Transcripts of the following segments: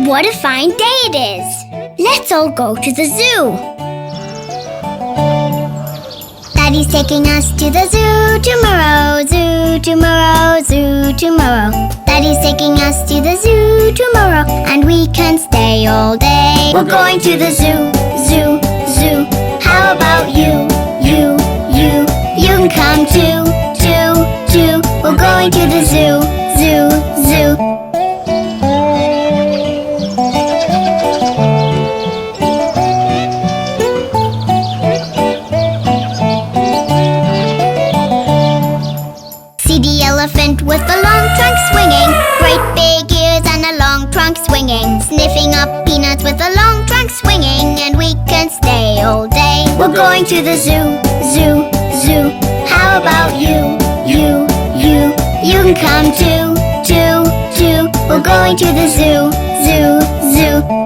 What a fine day it is! Let's all go to the zoo. Daddy's taking us to the zoo tomorrow, zoo tomorrow, zoo tomorrow. Daddy's taking us to the zoo tomorrow, and we can stay all day. We're going to the zoo, zoo, zoo. How about you, you, you? You can come too, too, too. We're going to the zoo, zoo, zoo. With a long trunk swinging, great big ears and a long trunk swinging, sniffing up peanuts with a long trunk swinging, and we can stay all day. We're going to the zoo, zoo, zoo. How about you, you, you? You can come too, too, too. We're going to the zoo, zoo, zoo.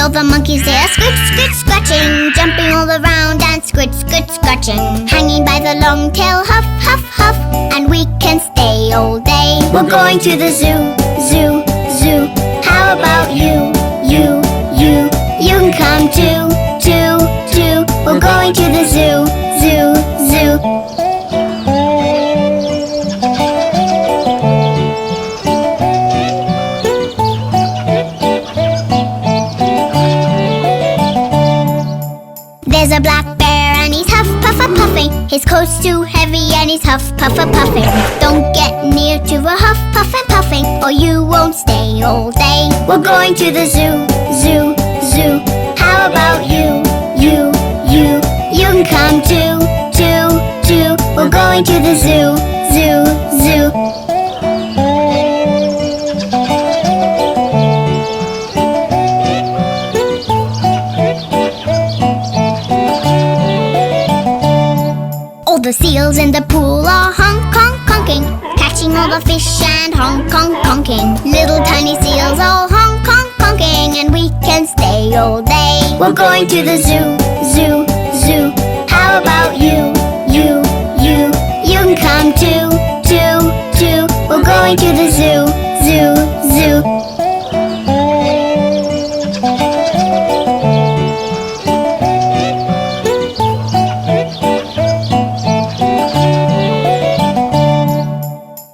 All the monkeys, they are scritch, scritch, scratching, jumping all around and scritch, scritch, scratching, hanging by the long tail, huff, huff, huff, and we can stay all day. We're going to the zoo, zoo, zoo. How about you, you, you? You can come too, too, too. We're going to the zoo, zoo, zoo. There's a black bear and he's huff, puffa, puffing. His coat's too heavy and he's huff, puffa, puffing. Don't get near to a huff, puff and puffing, or you won't stay all day. We're going to the zoo, zoo, zoo. How about you, you, you? You can come too, too, too. We're going to the zoo, zoo, zoo. The seals in the pool are honk, honk, honking, catching all the fish and honk, honk, honking. Little tiny seals all honk, honk, honking, and we can stay all day. We're going to the zoo, zoo, zoo. How about you, you, you? You can come too, too, too. We're going to the zoo, zoo, zoo.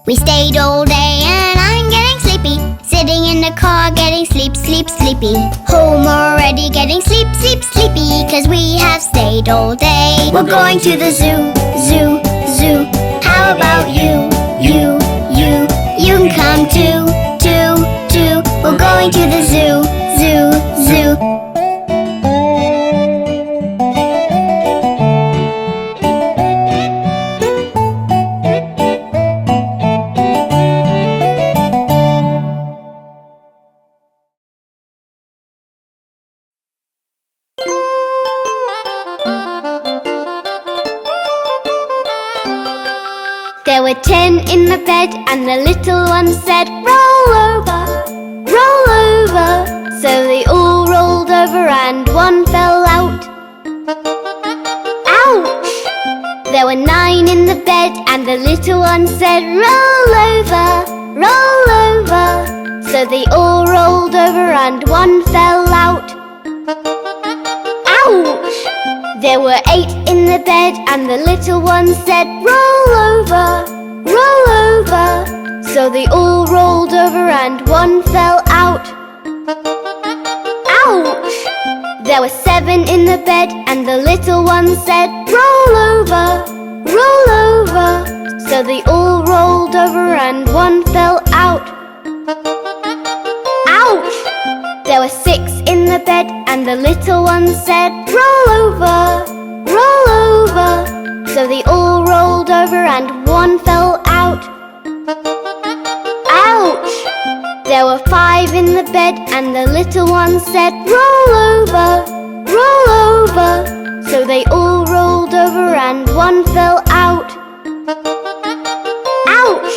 We stayed all day and I'm getting sleepy, sitting in the car getting sleep, sleep, sleepy. Home already getting sleep, sleep, sleepy, 'cause we have stayed all day. We're going to the zoo, zoo, zoo. How about you, you, you? You can come too, too, too. We're going to the zoo, zoo, zoo. There were 10 in the bed and the little one said, roll over, roll over. So they all rolled over and one fell out. Ouch! There were 9 in the bed and the little one said, roll over, roll over. So they all rolled over and one fell out. Ouch! There were 8 in the bed and the little one said, roll over, roll over. So they all rolled over and one fell out. Ouch! There were 7 in the bed and the little one said, roll over, roll over. So they all rolled over and one fell out. Ouch! There were 6 in the bed and the little one said, roll over, roll over. So they all rolled over and one fell out. Ouch! There were 5 in the bed and the little one said, roll over, roll over. So they all rolled over and one fell out. Ouch!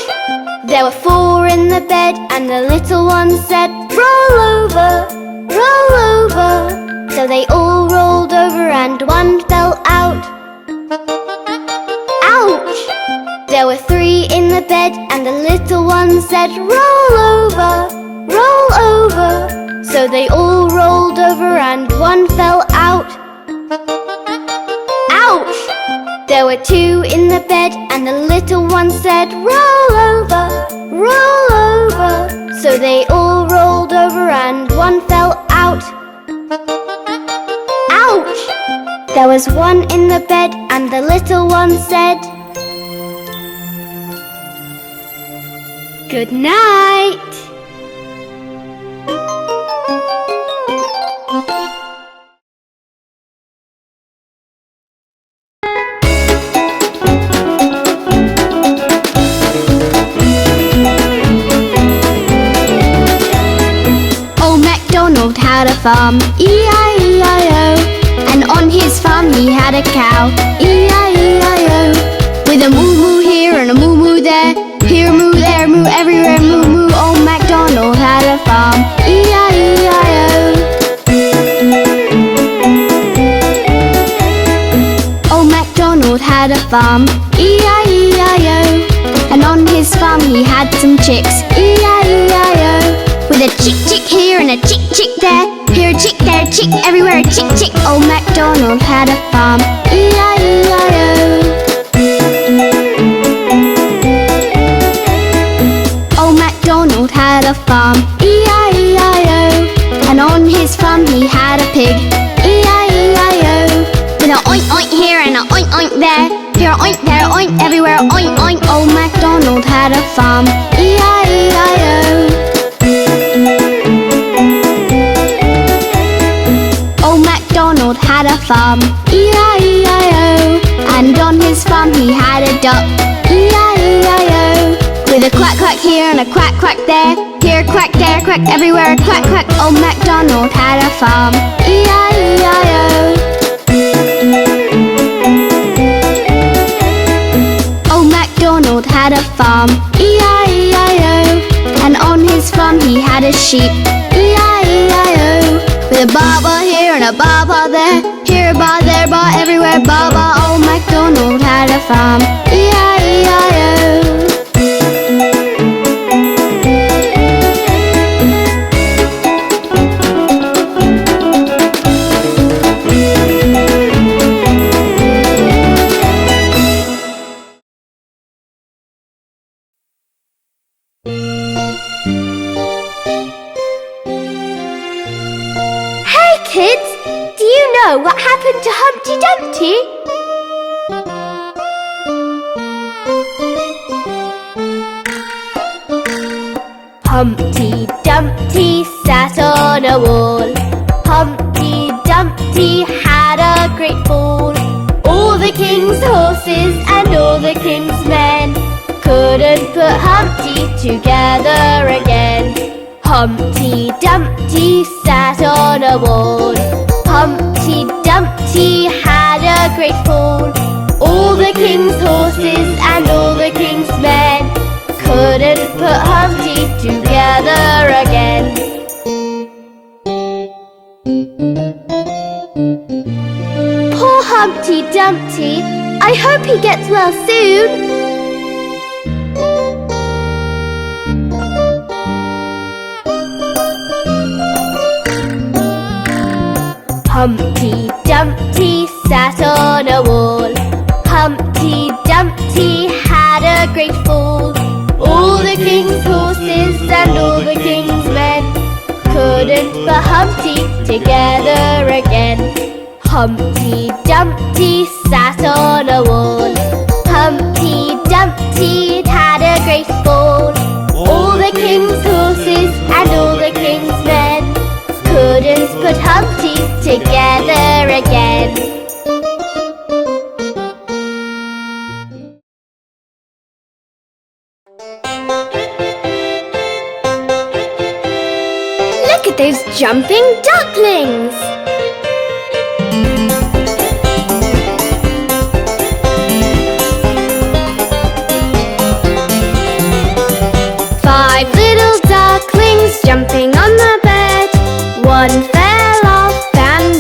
There were 4 in the bed and the little one said, roll over, roll over. So they all rolled over and one fell out. Ouch! There were 3 in the bed and the little one said, roll over, roll over. So they all rolled over and one fell out. Ouch! There were 2 in the bed and the little one said, roll over, roll over. So they all rolled over and one fell out. Ouch! There was 1 in the bed and the little one said, good night. Old MacDonald had a farm, E-I-E-I-O. And on his farm he had a cow, E-I-E-I-O. With a moo-moo here and a moo-moo there, here moo, there moo, everywhere moo moo. Old MacDonald had a farm, E-I-E-I-O. Old MacDonald had a farm, E-I-E-I-O. And on his farm he had some chicks, E-I-E-I-O. With a chick chick here and a chick chick there, here a chick, there a chick, everywhere a chick chick. Old MacDonald had a farm, E-I-E-I-O. Old MacDonald had a farm, E-I-E-I-O. And on his farm he had a pig, E-I-E-I-O. With a oink oink here and a oink oink there, here a oink, there a oink, everywhere a oink oink. Old MacDonald had a farm, E-I-E-I-O. Old MacDonald had a farm, E-I-E-I-O. And on his farm he had a duck, E-I-E-I-O. With a quack quack here and a quack quack there, here a quack, there a quack, everywhere a quack quack. Old MacDonald had a farm, E-I-E-I-O. Old MacDonald had a farm, E-I-E-I-O. And on his farm he had a sheep, E-I-E-I-O. With a ba-ba here and a ba-ba there, here a ba, there a ba, everywhere ba-ba. Old MacDonald had a farm, E-I-E-I-O. Kids, do you know what happened to Humpty Dumpty? Humpty Dumpty sat on a wall. Humpty Dumpty had a great fall. All the king's horses and all the king's men couldn't put Humpty together again. Humpty Dumpty sat on a wall. Humpty Dumpty had a great fall. All the king's horses and all the king's men couldn't put Humpty together again. Poor Humpty Dumpty, I hope he gets well soon. Humpty Dumpty sat on a wall. Humpty Dumpty had a great fall. All the king's horses and all the king's men couldn't put Humpty together again. Humpty Dumpty sat on a wall. Humpty Dumpty had a great fall. All the king's horses and all the king's men couldn't put Humpty together again. Look at those jumping ducklings! Five little ducklings jumping on the bed. One fell off and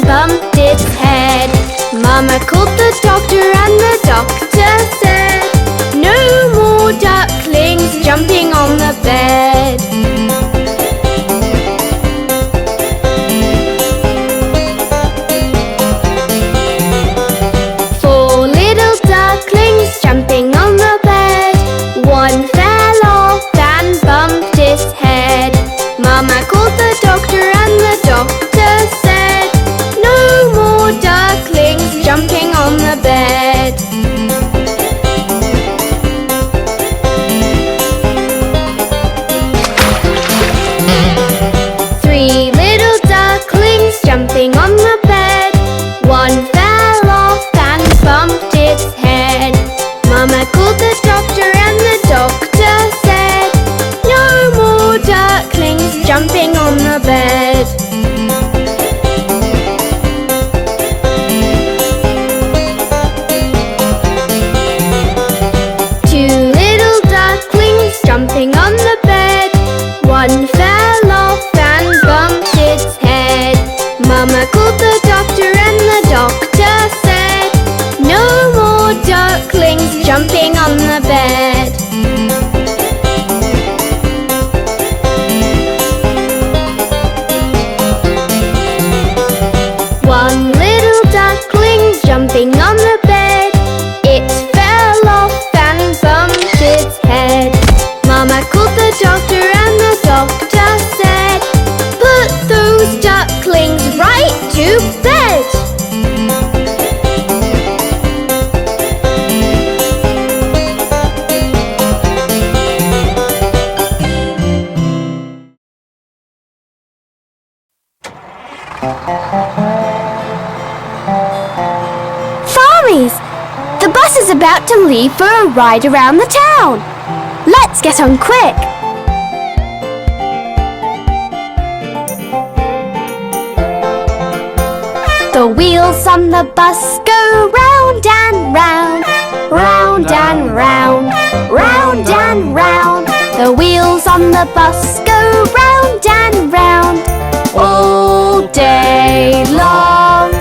Mama called the doctor and the doctor said, no more ducklings jumping on the bed. One little duckling jumping on the bed, it fell off and bumped its head. Mama called the doctor and the doctor said, put those ducklings right to bed. Farmees! The bus is about to leave for a ride around the town. Let's get on quick. The wheels on the bus go round and round, round and round, round and round. The wheels on the bus go round and round all day long.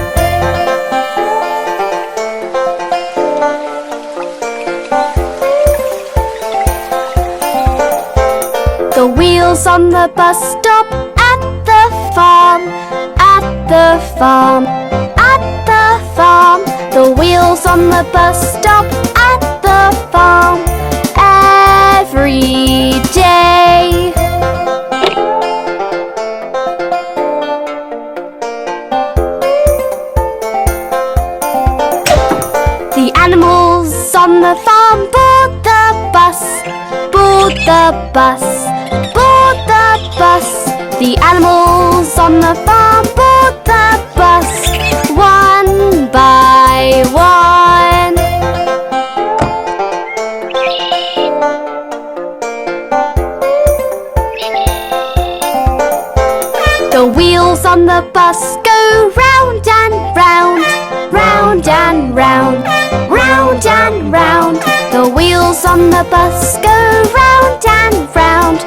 The wheels on the bus stop at the farm, at the farm, at the farm. The wheels on the bus stop at the farm every day. The animals on the farm board the bus, board the bus, board the bus. The animals on the farm board the bus, one by one. The wheels on the bus go round and round, round and round, round and round. The wheels on the bus go round and round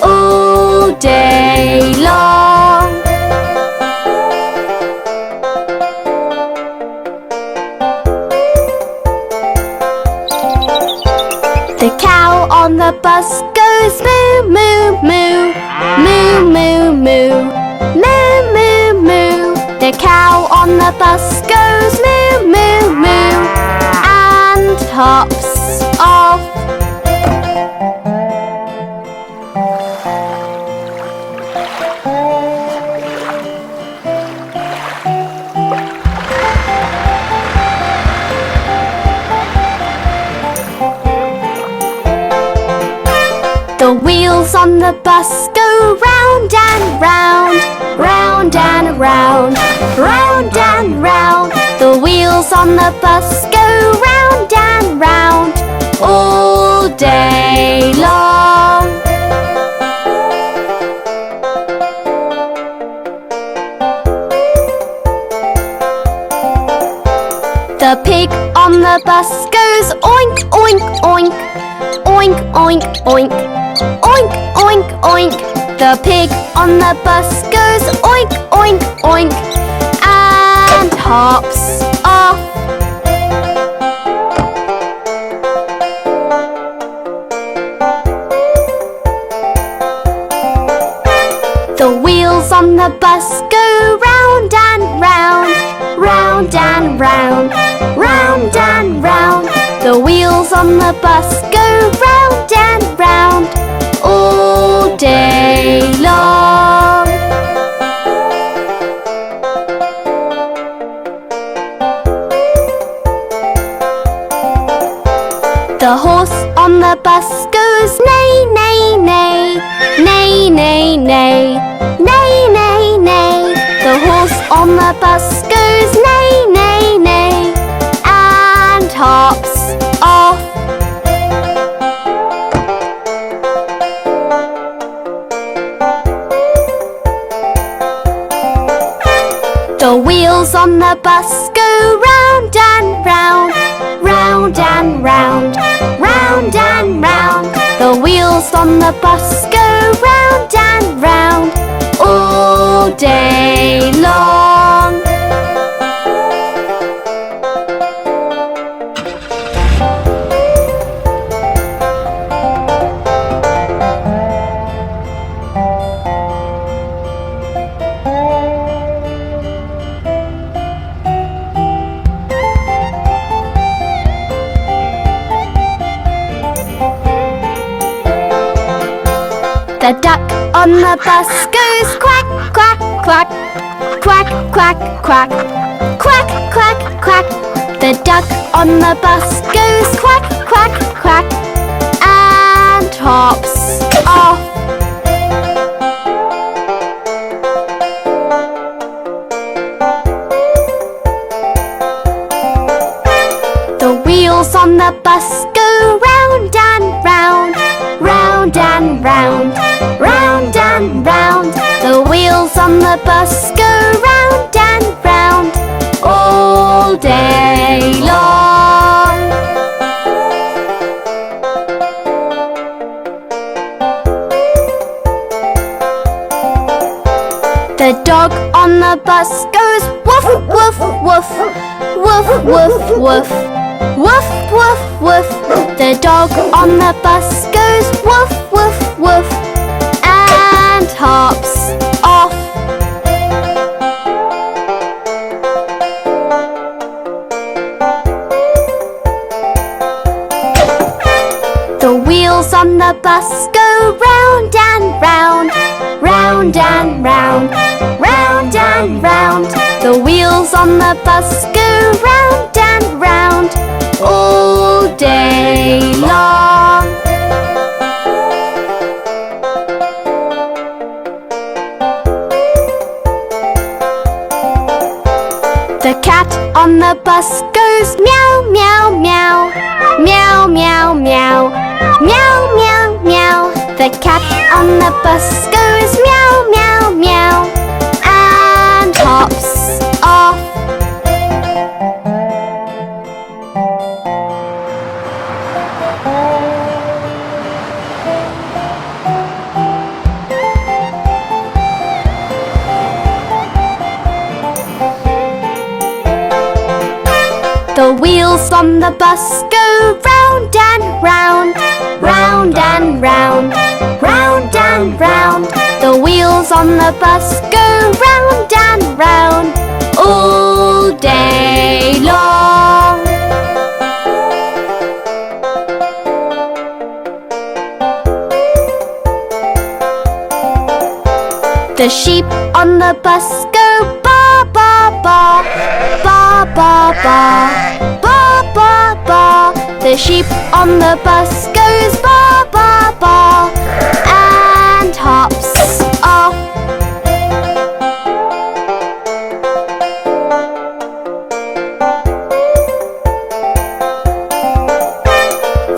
all day long. The cow on the bus goes moo, moo, moo, moo, moo, moo, moo, moo, moo. The cow on the bus goes moo, moo, moo, and hops off. The wheels on the bus go round and round, round and round, round and round. The wheels on the bus go round and round all day long. The pig on the bus goes oink, oink, oink, oink, oink, oink, oink, oink, oink. The pig on the bus goes oink, oink, oink, and hops off. The wheels on the bus go round and round, round and round, round and round. The wheels on the bus go round and round all day long. The horse on the bus goes neigh, neigh, neigh, neigh, neigh, neigh, neigh, neigh, neigh. The horse on the bus goes neigh, neigh, neigh, and hops off. The wheels on the bus go round and round, round and round, round and round. The wheels on the bus go round and round all day long. The duck on the bus goes quack, quack, quack. Quack, quack, quack. Quack, quack, quack. The duck on the bus goes quack, quack, quack, and hops off. The wheels on the bus go round and round, round and round, round and round. The wheels on the bus go round and round all day long. The dog on the bus goes woof, woof, woof, woof, woof, woof, woof, woof, woof. The dog on the bus goes woof, woof, woof, and hops off. The wheels on the bus go round and round, round and round, round and round. The wheels on the bus go round and round all day long. The cat on the bus goes meow, meow, meow, meow, meow, meow, meow, meow, meow. The cat on the bus goes meow, meow, meow, and hops off. The wheels on the bus go round and round, round and round, round and round. The wheels on the bus go round and round all day long. The sheep on the bus go ba ba ba, ba ba ba, ba ba ba. The sheep on the bus goes ba ba ba and hops off.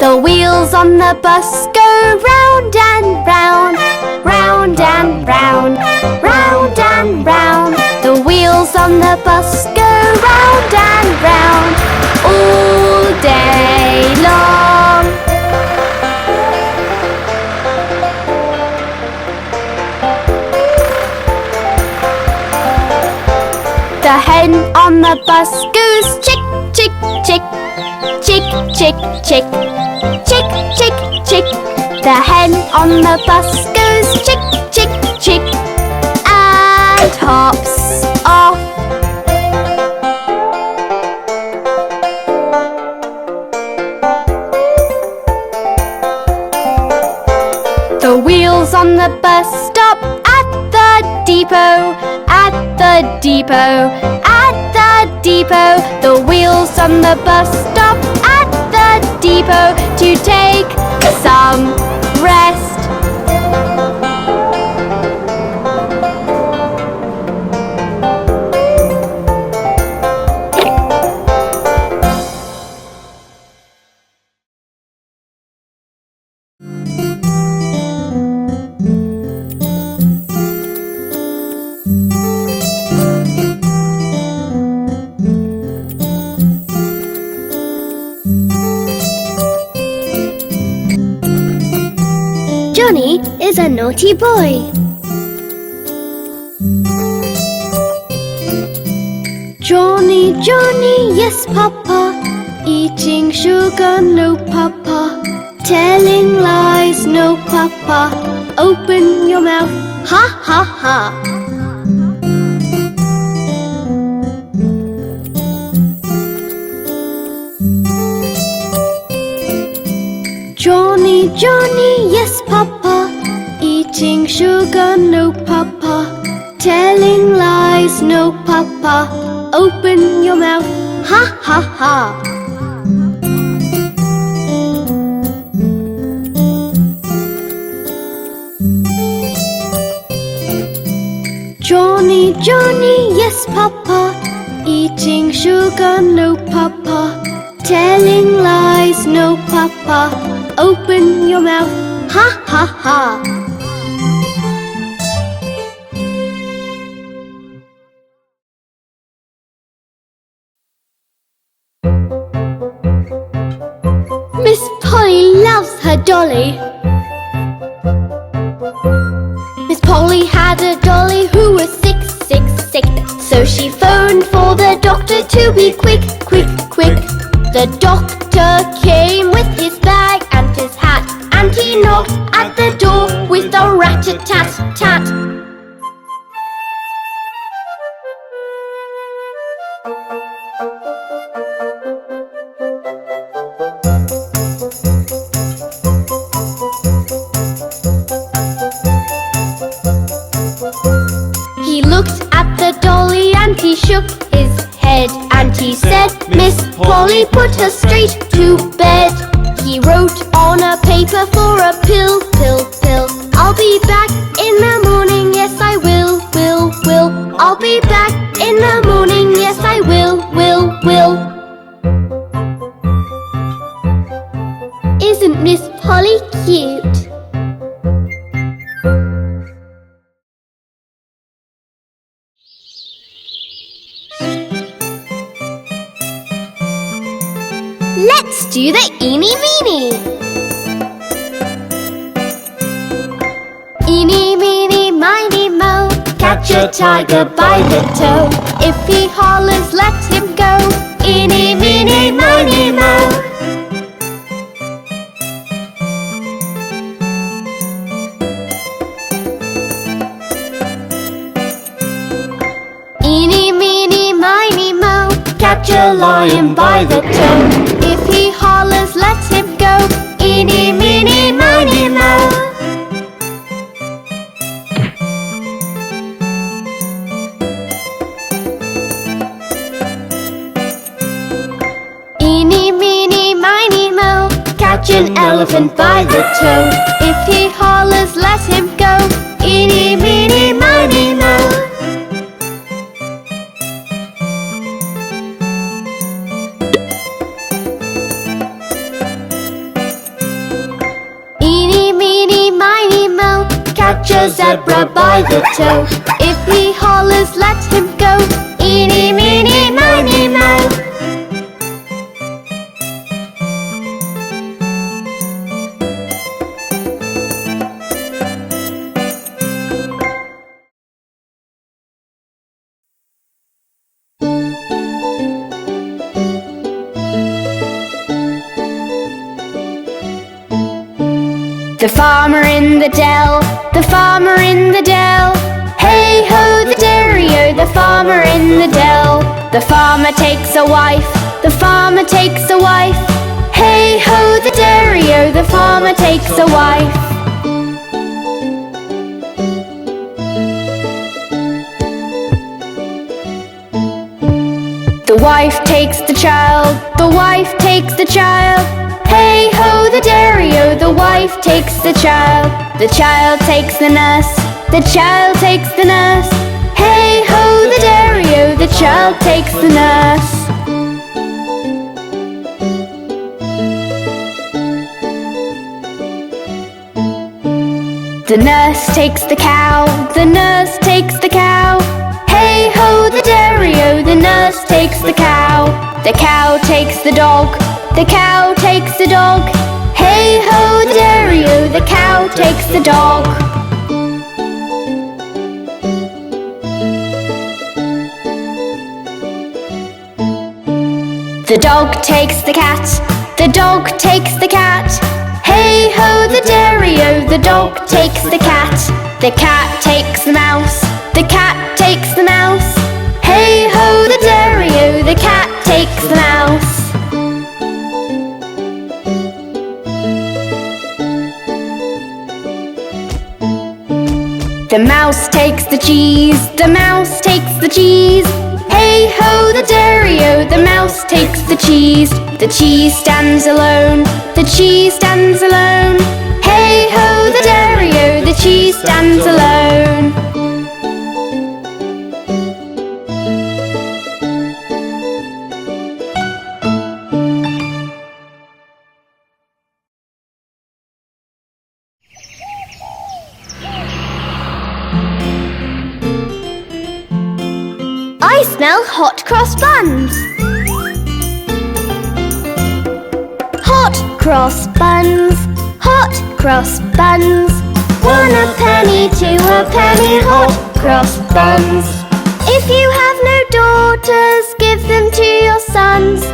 The wheels on the bus go round and round, round and round, round and round. The wheels on the bus go round and round all day long. The hen on the bus goes chick, chick, chick, chick, chick, chick, chick, chick, chick. The hen on the bus goes chick, chick, chick, and hops off. The wheels on the bus stop at the depot, at the depot, at the depot. The wheels on the bus stop at the depot to take some rest. Johnny is a naughty boy. Johnny, Johnny, yes, Papa. Eating sugar, no, Papa. Telling lies, no, Papa. Open your mouth, ha, ha, ha. Johnny, Johnny, yes, Papa. Eating sugar, no papa. Telling lies, no papa. Open your mouth, ha ha ha. Johny, Johny, yes papa. Eating sugar, no papa. Telling lies, no papa. Open your mouth, ha ha ha. Miss Polly loves her Dolly. Miss Polly had a dolly who was sick, sick, sick. So she phoned for the doctor to be quick, quick, quick. The doctor came with his bag and his hat, and he knocked at the door with a rat-a-tat-tat. He looked at the dolly and he shook his head, and he said, Miss Polly, put her straight to bed. He wrote on a paper for a pill, pill, pill. I'll be back in the morning, yes I will, will, will. I'll be back in the morning, yes I will, will, will. Isn't Miss Polly cute? Let's do the eeny meeny. Eeny meeny miny mo, catch a tiger by the toe. If he hollers, let him go. Eeny meeny miny mo. Eeny meeny miny mo, catch a lion by the toe. If he hollers, let him go. Eeny meeny miny mo. Eeny meeny miny mo, catch an elephant by the toe. If he hollers, let him go. Eeny meeny miny mo. Catch a zebra by the toe. If he hollers, let him go. Eeny meeny miny mo. The farmer in the dell, the farmer in the dell. Hey ho, the dairy-o, the farmer in the dell. The farmer takes a wife, the farmer takes a wife. Hey ho, the dairy-o, the farmer takes a wife. The wife takes the child, the wife takes the child. Hey ho, the dairy-o, the wife takes the child. The child takes the nurse, the child takes the nurse. Hey ho, the dairy-o, the child takes the nurse. The nurse takes the cow, the nurse takes the cow. Hey ho, the dairy-o, the nurse takes the cow. The cow takes the dog, the cow takes the dog. Hey ho, the dairy-o, the cow takes the dog. The dog takes the cat, the dog takes the cat. Hey ho, the dairy-o, the dog takes the cat. The cat takes the mouse, the cat takes the mouse. Hey ho, the dairy-o, the cat takes the mouse. The mouse takes the cheese, the mouse takes the cheese. Hey ho, the dairy-o, the mouse takes the cheese. The cheese stands alone, the cheese stands alone. Hey ho, the dairy-o, the cheese stands alone. I smell hot cross buns. Hot cross buns, hot cross buns. 1 a penny, 2 a penny, hot cross buns. If you have no daughters, give them to your sons.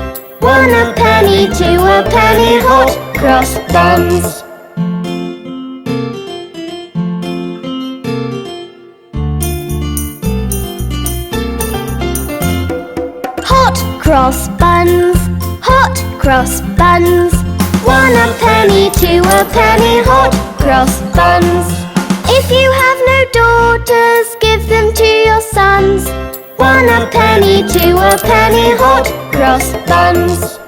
1 a penny, 2 a penny, hot cross buns. Hot cross buns, hot cross buns. 1 a penny, 2 a penny, hot cross buns. If you have no daughters, give them to your sons. 1 a penny, 2 a penny, hot cross buns.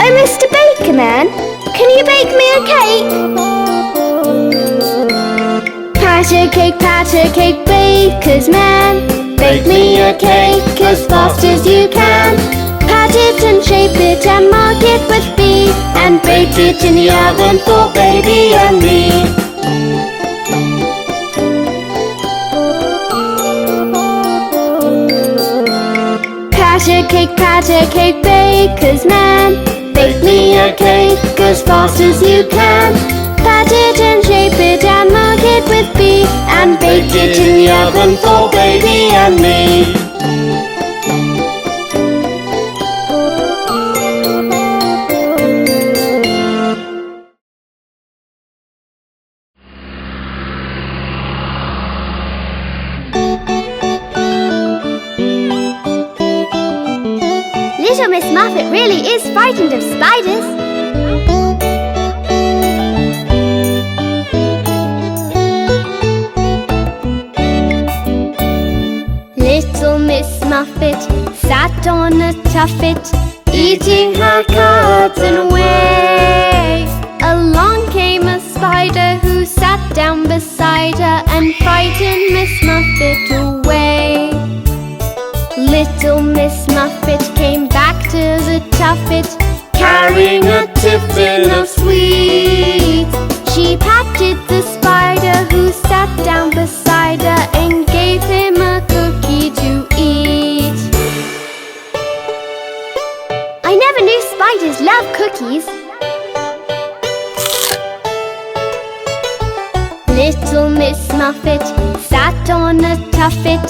Oh, Mr. Baker Man, can you bake me a cake? Patter cake, baker's man. Bake me a cake as fast as you can. Pat it and shape it and mark it with B, and bake it in the oven for baby and me. Patter cake, baker's man. Bake me a cake as fast as you can. Pat it and shape it and mark it with B, and bake it in the oven for baby and me. Little Miss Muffet really is frightened of spiders. Little Miss Muffet sat on a tuffet, eating her cards and away. Along came a spider who sat down beside her and frightened Miss Muffet away. Little Miss Muffet came back to the tuffet, carrying a tiffin of sweets. She patted the spider who sat down beside her and gave him a cookie to eat. I never knew spiders love cookies. Little Miss Muffet sat on a tuffet,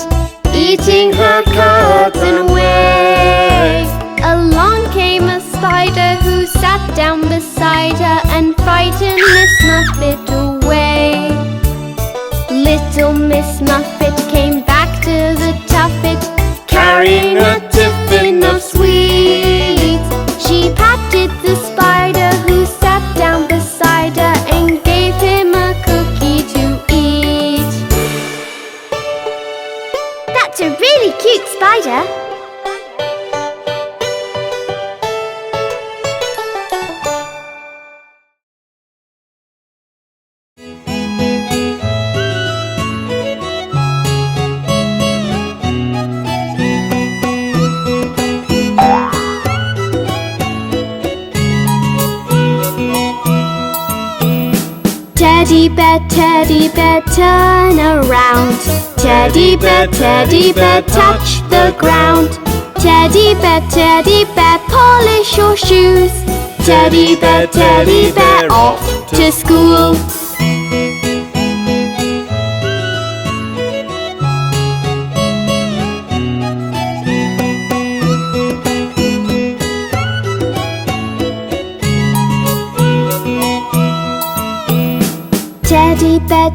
eating her cards and away. Along came a spider who sat down beside her and frightened Miss Muffet away. Little Miss Muffet came back to the tuffet, carrying a tiffin of sweets. She patted the spider who sat down beside her and gave him a cookie to eat. That's a really cute spider. Teddy bear, turn around. Teddy bear, touch the ground. Teddy bear, polish your shoes. Teddy bear, off to school.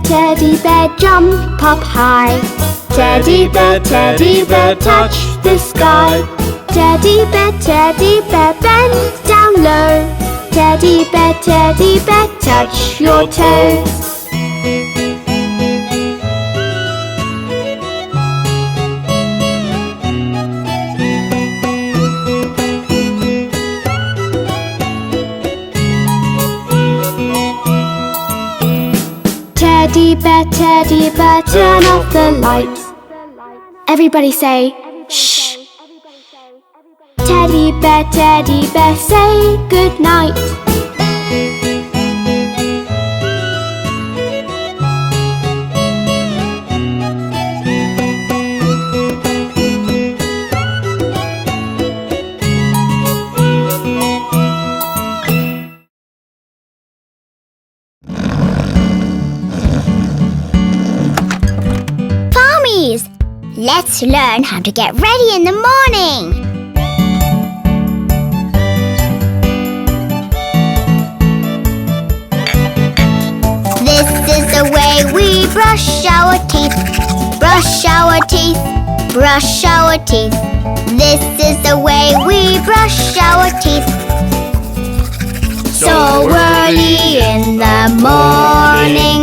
teddy bear, jump up high. Teddy bear, touch the sky. Teddy bear, bend down low. Teddy bear, touch your toes. Teddy bear, turn off the lights. Everybody say, shh. Teddy bear, say good night. Farmees, let's learn how to get ready in the morning. This is the way we brush our teeth. Brush our teeth, brush our teeth. This is the way we brush our teeth. So early in the morning.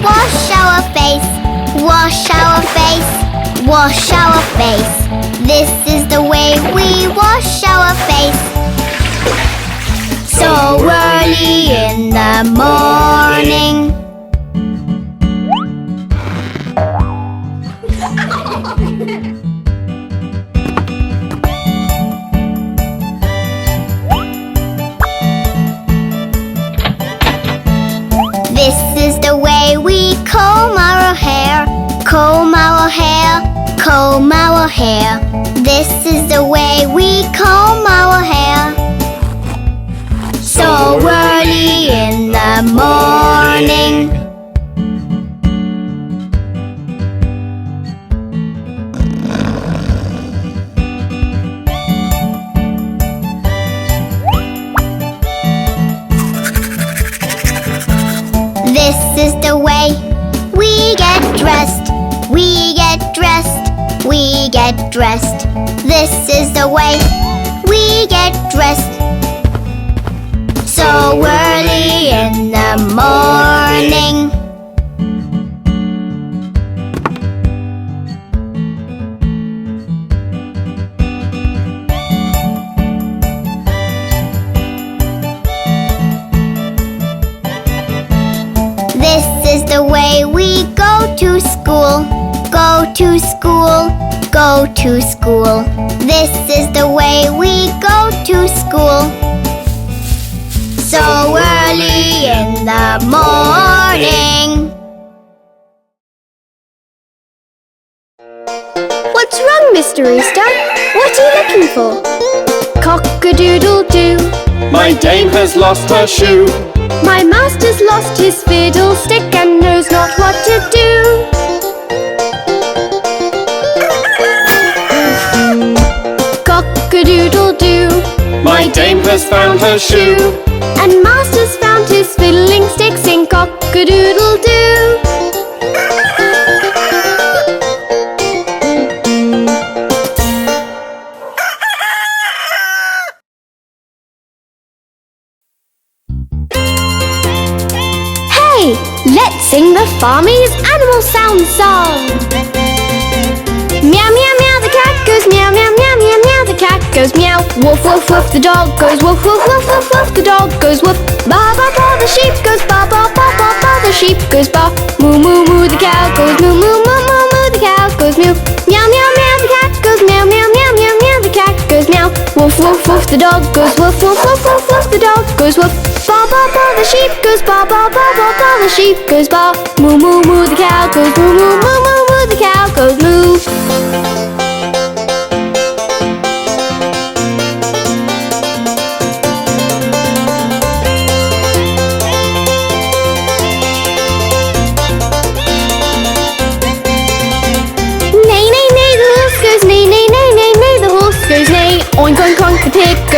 Wash our face, wash our face, wash our face. This is the way we wash our face. So early in the morning. This is the way we comb our hair, comb our hair, comb our hair. This is the way we comb our hair. So early in the morning. This is the way we get dressed, we get dressed, we get dressed. This is the way we get dressed. So early in the morning. This is the way we go to school, go to school, go to school. This is the way we go to school. So early in the morning. What's wrong, Mr. Rooster? What are you looking for? Cockadoodle Doo. My dame has lost her shoe. My master's lost his fiddlestick and knows not what to do. Cock-a-doodle doo. My dame has found her shoe. And master's found his fiddling stick. Sing cock-a-doodle doo. Let's sing the Farmees Animal Sound Song. Meow, meow, meow, the cat goes meow, meow, meow, meow, meow, the cat goes meow. Woof, woof, woof, the dog goes woof, woof, woof, woof, woof, the dog goes woof. Ba, ba, ba, the sheep goes ba, ba, ba, ba, ba, the sheep goes ba. Moo, moo, moo, the cow goes moo, moo, moo, moo, moo, the cow goes mew. Meow, meow, meow, the cat goes meow, meow, meow, meow, meow, the cat goes meow. Woof, woof, woof, the dog goes woof, woof, woof, woof, woof, the dog goes woof. Ba, ba, ba, the sheep goes ba, ba, ba, ba, ba, the sheep goes ba. Moo, moo, moo, the cow goes moo, moo, moo, moo, moo, the cow goes moo.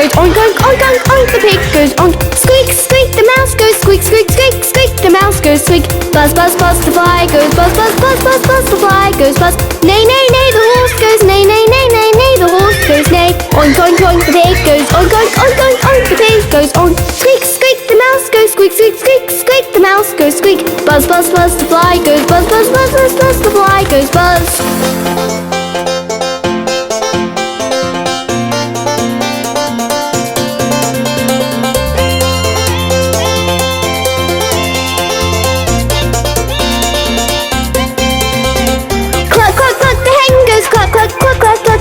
goes oink, oink, oink, oink, oink. The pig goes oink. Squeak, squeak, the mouse goes squeak, squeak, squeak, squeak. The mouse goes squeak. Buzz, buzz, buzz, the fly goes buzz, buzz, buzz, buzz, buzz. The fly goes buzz. Neigh, neigh, neigh, the horse goes neigh, neigh, neigh, neigh, neigh. The horse goes neigh. Oink, oink, oink, the pig goes oink, oink, oink, oink, oink. The pig goes oink. Squeak, squeak, the mouse goes squeak, squeak, squeak, squeak. The mouse goes squeak. Buzz, buzz, buzz, the fly goes buzz, buzz, buzz, buzz, buzz. The fly goes buzz.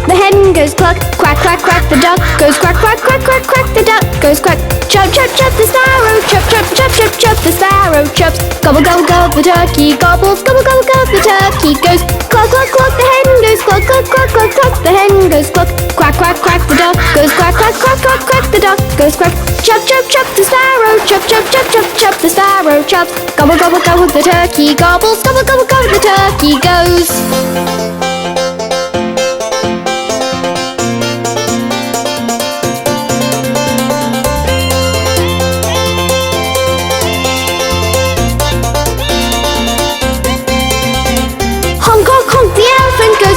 The hen goes cluck, quack, quack, quack. The duck goes quack, quack, quack, quack, quack. The duck goes quack. Chop, chop, chop. The sparrow chop, chop, chop, chop, chop. The sparrow chops. Gobble, gobble, gobble. The turkey gobbles. Gobble, gobble, gobble. The turkey goes cluck, cluck, cluck. The hen goes cluck, cluck, cluck, cluck, cluck. The hen goes cluck. Quack, quack, quack. The duck goes quack, quack, quack, quack, quack. The duck goes quack. Chop, chop, chop. The sparrow chop, chop, chop, chop, chop. The sparrow chops. Gobble, gobble, gobble. The turkey gobbles. Gobble, gobble, gobble. The turkey goes.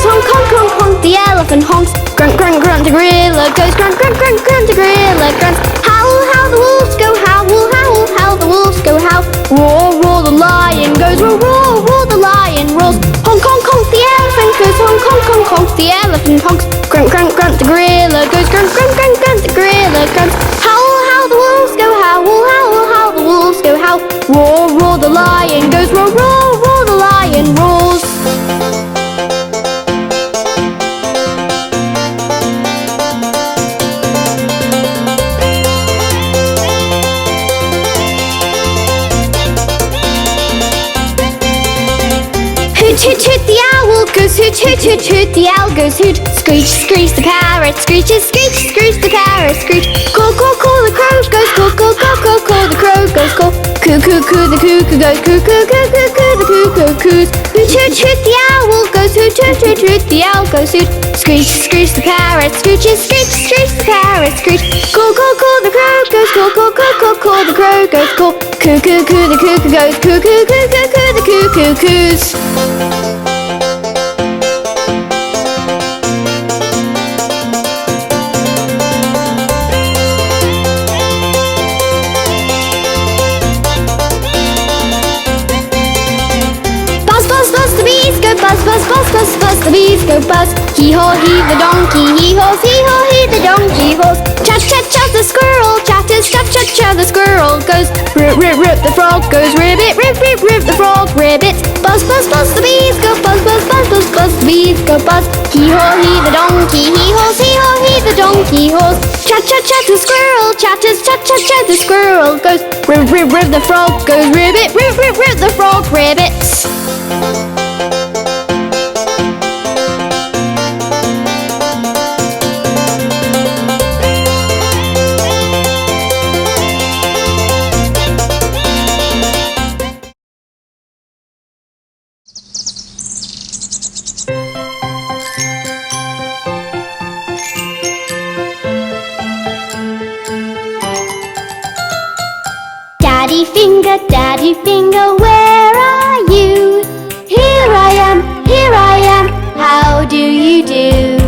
Honk, honk, honk, honk, the elephant honks. Grunt, grunt, grunt, the gorilla goes grunt, grunt, grunt, grunt, the gorilla grunts. Howl, howl, the wolves go howl, howl, howl, the wolves go howl. Roar, roar, the lion goes roar, roar, roar, the lion roars. Honk, honk, honk, the elephant goes honk, honk, honk, honk, the elephant honks. Grunt, grunt, grunt, the gorilla goes grunt, grunt, grunt, grunt, the gorilla grunts. Howl, howl, the wolves go howl, howl, howl, the wolves go howl. Roar, roar, the lion goes roar, roar, roar, the lion roars. Hoot, hoot, hoot, the owl goes hoot, hoot, hoot, hoot, the owl goes hoot. Screech, screech, the parrot screeches, screech, screech, the parrot screech. Caw, caw, caw, the crow goes caw, caw, caw, caw, caw, the crow goes caw. Coo, coo, coo, the cuckoo goes coo, coo, coo, coo, coo, the cuckoo coos. Hoot, hoot, hoot, the owl goes hoot, hoot, hoot, hoot, the owl goes hoot. Screech, screech, the parrot screeches, screech, screech, the parrot screech. Caw, caw, caw, the crow goes caw, caw, caw, caw, caw, the crow goes caw. Coo, coo, coo, the cuckoo goes coo, coo, coo, coo, coo, the cuckoo coos. Buzz, buzz, buzz, buzz, buzz, the bees go buzz. Hee-haw, hee, the donkey, hee-haw, hee, the donkey haws. Chat, chat, chat, the squirrel chatters, chat, chat, chat, the squirrel goes. Rip, rip, rip, the frog goes. Ribbit, rip, rip, rip, the frog ribbit. Buzz, buzz, buzz, the bees go buzz, buzz, buzz, buzz, buzz, the bees go buzz. Hee-haw, hee, the donkey, hee-haw, hee, the donkey haws. Chat, chat, chat, the squirrel chatters, chat, chat, chat, the squirrel goes. Rip, rip, rip, the frog goes. Ribbit, rip, rip, rip, the frog ribbits. Daddy finger, where are you? Here I am, how do you do?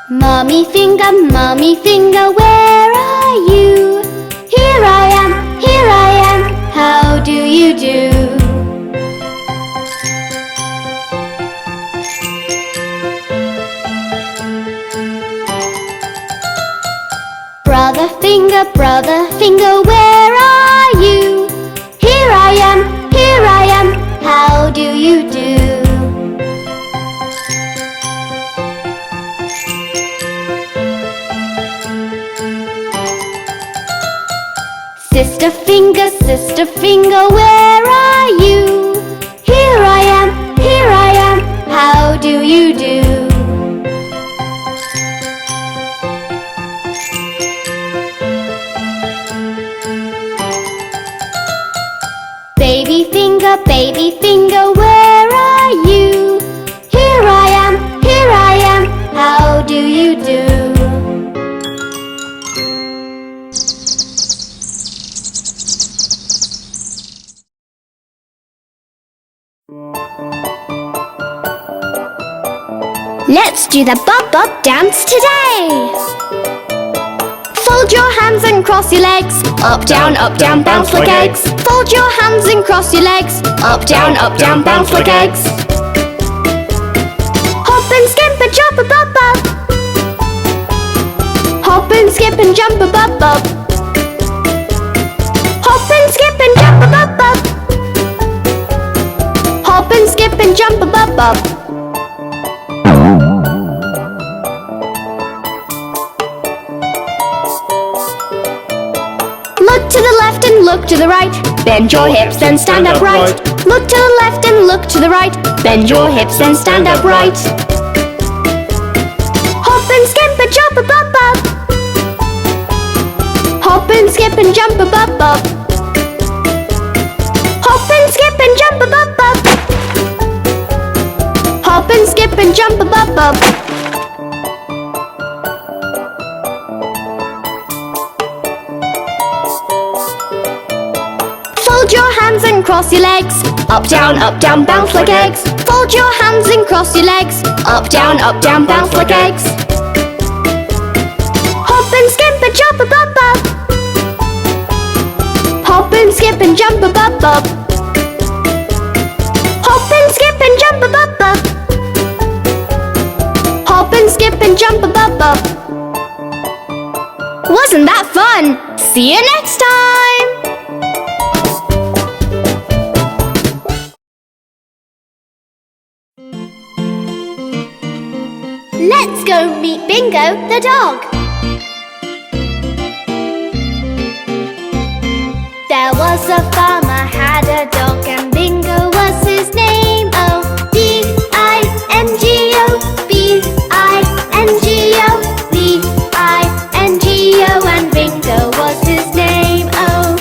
Mummy finger, where are you? Here I am, how do you do? Brother finger, where are you? Here I am, how do you do? Sister finger, where are you? Here I am, how do you do? Baby finger, Let's do the bob bob dance today. Fold your hands and cross your legs. Up, down, bounce like eggs. Fold your hands and cross your legs. Up, down, bounce like eggs. Hop and skip and jump a bob bob. Hop and skip and jump a bob bob. Hop and skip and jump a bob bob. Hop and skip and jump a bob bob. Look to the left and look to the right. Bend your hips, then stand upright. Look to the left and look to the right. Bend your hips, then stand upright. Hop and skip and jump a bob bob. Hop and skip and jump a bob bob. Hop and skip and jump a bob bob. Hop and skip and jump a bob bob. Fold your hands and cross your legs. Up, down, bounce like eggs. Fold your hands and cross your legs. Up, down, bounce like eggs. Hop and skip and jump a bob bob. Hop and skip and jump a bob bob. Hop and skip and jump a bob bob. Hop and skip and jump a bob bob. Wasn't that fun? See you next time! Let's go meet Bingo the dog. There was a farmer had a dog, and Bingo was his name. Oh, B-I-N-G-O, B-I-N-G-O, B-I-N-G-O, and Bingo was his name. Oh.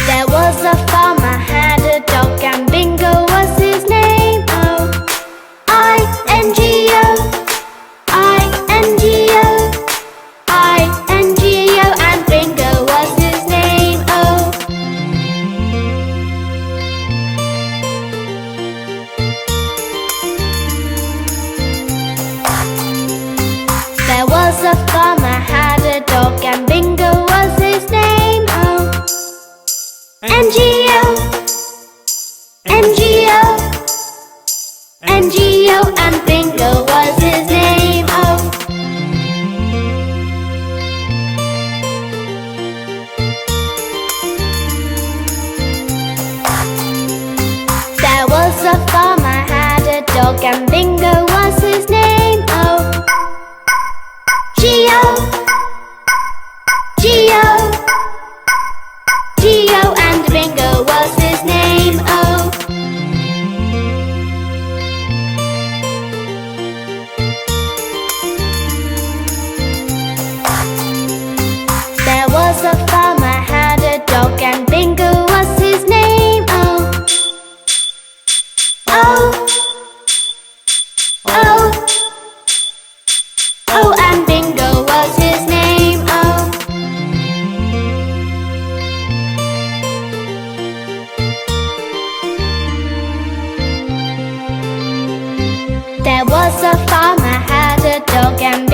There was a farmer had a dog, and Bingo was his name. Oh, I-N-G-O, I-N-G-O, I-N-G-O, and Bingo was his name. Oh. There was a farmer had a dog, and Bingo was his name. Oh. N-G-O, N-G-O, N-G-O, and Bingo was his name. Oh. There was a farmer had a dog, and Bingo was his name. Oh. G-O, G-O, G-O, and Bingo was his name. Oh. There was a farmer had a dog, and Bingo was his name. Oh. Oh. Oh. Oh, and Bingo was his name. Oh. There was a farmer had a dog, and